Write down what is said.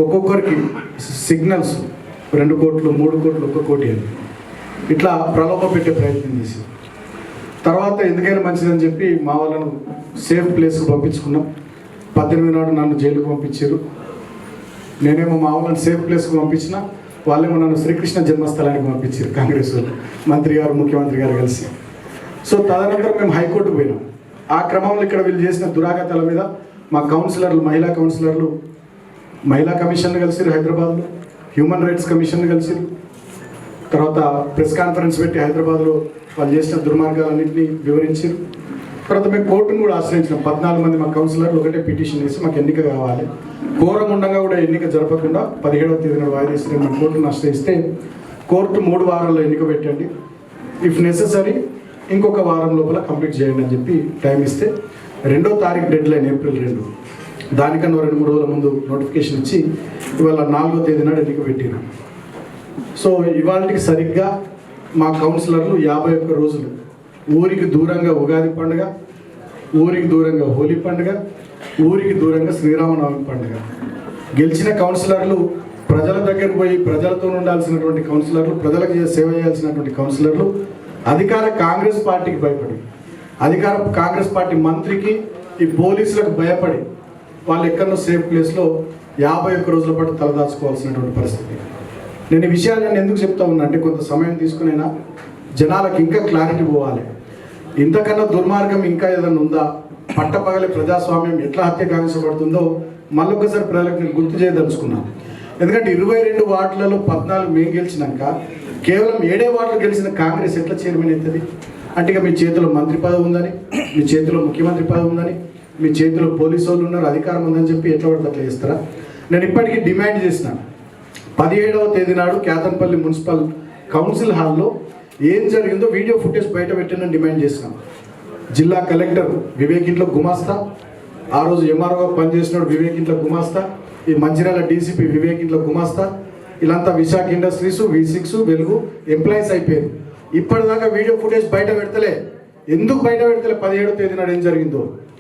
ఒక్కొక్కరికి సిగ్నల్స్ 2 కోట్లు 3 కోట్లు 1 కోటి అని ఇట్లా ప్రలోభ పెట్టే ప్రయత్నం చేసి తర్వాత ఎందుకైనా మంచిదని చెప్పి మా వాళ్ళను సేఫ్ ప్లేస్కి పంపించుకున్నాం. 18 నాడు నన్ను జైలుకు పంపించారు. నేనేమో మా వాళ్ళని సేఫ్ ప్లేస్కి పంపించిన, వాళ్ళేమో నన్ను శ్రీకృష్ణ జన్మస్థలానికి పంపించారు కాంగ్రెస్ వాళ్ళు, మంత్రి గారు ముఖ్యమంత్రి గారు కలిసి. సో తదనంతరం మేము హైకోర్టుకు పోయినాం. ఆ క్రమంలో ఇక్కడ వీళ్ళు చేసిన దురాఘాతాల మీద మా కౌన్సిలర్లు, మహిళా కౌన్సిలర్లు మహిళా కమిషన్ను కలిసిరు, హైదరాబాద్లో హ్యూమన్ రైట్స్ కమిషన్ కలిసిరు. తర్వాత ప్రెస్ కాన్ఫరెన్స్ పెట్టి హైదరాబాద్లో వాళ్ళు చేసిన దుర్మార్గాలన్నింటినీ వివరించారు. తర్వాత మేము కోర్టును కూడా ఆశ్రయించినాం. 14 మంది మా కౌన్సిలర్లు ఒకటే పిటిషన్ వేసి మాకు ఎన్నిక కావాలి, కోరం ఉండగా కూడా ఎన్నిక జరపకుండా 17వ తేదీన వాయిదా ఇస్తే మేము కోర్టును ఆశ్రయిస్తే కోర్టు 3 వారాల్లో ఎన్నిక పెట్టండి, ఇఫ్ నెసెసరీ ఇంకొక వారం లోపల కంప్లీట్ చేయండి అని చెప్పి టైం ఇస్తే 2వ తారీఖు డెడ్ లైన్ ఏప్రిల్ 2, దానికన్నా 2-3 రోజుల ముందు నోటిఫికేషన్ ఇచ్చి ఇవాళ 4వ తేదీ నాడు ఎన్నిక పెట్టినాం. సో ఇవాళకి సరిగ్గా మా కౌన్సిలర్లు 51 రోజులు ఊరికి దూరంగా ఉగాది పండుగ, ఊరికి దూరంగా హోలీ పండుగ, ఊరికి దూరంగా శ్రీరామనవమి పండుగ. గెలిచిన కౌన్సిలర్లు ప్రజల దగ్గరకు పోయి ప్రజలతో ఉండాల్సినటువంటి కౌన్సిలర్లు, ప్రజలకు సేవ చేయాల్సినటువంటి కౌన్సిలర్లు అధికార కాంగ్రెస్ పార్టీకి భయపడి, అధికార కాంగ్రెస్ పార్టీ మంత్రికి, ఈ పోలీసులకు భయపడి వాళ్ళు ఎక్కడో సేఫ్ ప్లేస్లో 51 రోజుల పాటు తలదాచుకోవాల్సినటువంటి పరిస్థితి. నేను ఈ విషయాన్ని ఎందుకు చెప్తా ఉన్నా అంటే కొంత సమయం తీసుకునైనా జనాలకు ఇంకా క్లారిటీ పోవాలి. ఇంతకన్నా దుర్మార్గం ఇంకా ఏదైనా ఉందా, పట్టపగలే ప్రజాస్వామ్యం ఎట్లా హత్యకాంక్షపడుతుందో మళ్ళొకసారి ప్రజలకు నేను గుర్తు చేయదలుచుకున్నాను. ఎందుకంటే 22 వార్డులలో 14 మేము గెలిచినాక కేవలం 7 వార్డులు గెలిచిన కాంగ్రెస్ ఎట్లా చైర్మన్ అవుతుంది అంటే ఇక మీ చేతిలో మంత్రి పదవి ఉందని, మీ చేతిలో ముఖ్యమంత్రి పదవి ఉందని, మీ చేతిలో పోలీసు వాళ్ళు ఉన్నారు, అధికారం ఉందని చెప్పి ఎట్లా పడితే అట్లా చేస్తారా? నేను ఇప్పటికీ డిమాండ్ చేసిన 17వ తేదీ నాడు కేతన్పల్లి మున్సిపల్ కౌన్సిల్ హాల్లో ఏం జరిగిందో వీడియో ఫుటేజ్ బయట పెట్టినని డిమాండ్ చేసినాం. జిల్లా కలెక్టర్ వివేక్ ఇంట్లో గుమాస్తా, ఆ రోజు ఎంఆర్ఓ పనిచేసినాడు వివేక్ ఇంట్లో గుమాస్తా, ఈ మంచిర్యాల డీసీపీ వివేక్ ఇంట్లో గుమాస్తా, వీళ్ళంతా విశాఖ ఇండస్ట్రీస్, V6, వెలుగు ఎంప్లాయీస్ అయిపోయారు. ఇప్పటిదాకా వీడియో ఫుటేజ్ బయట పెడతలే. ఎందుకు బయట పెడతలే? 17వ తేదీ నాడు ఏం జరిగిందో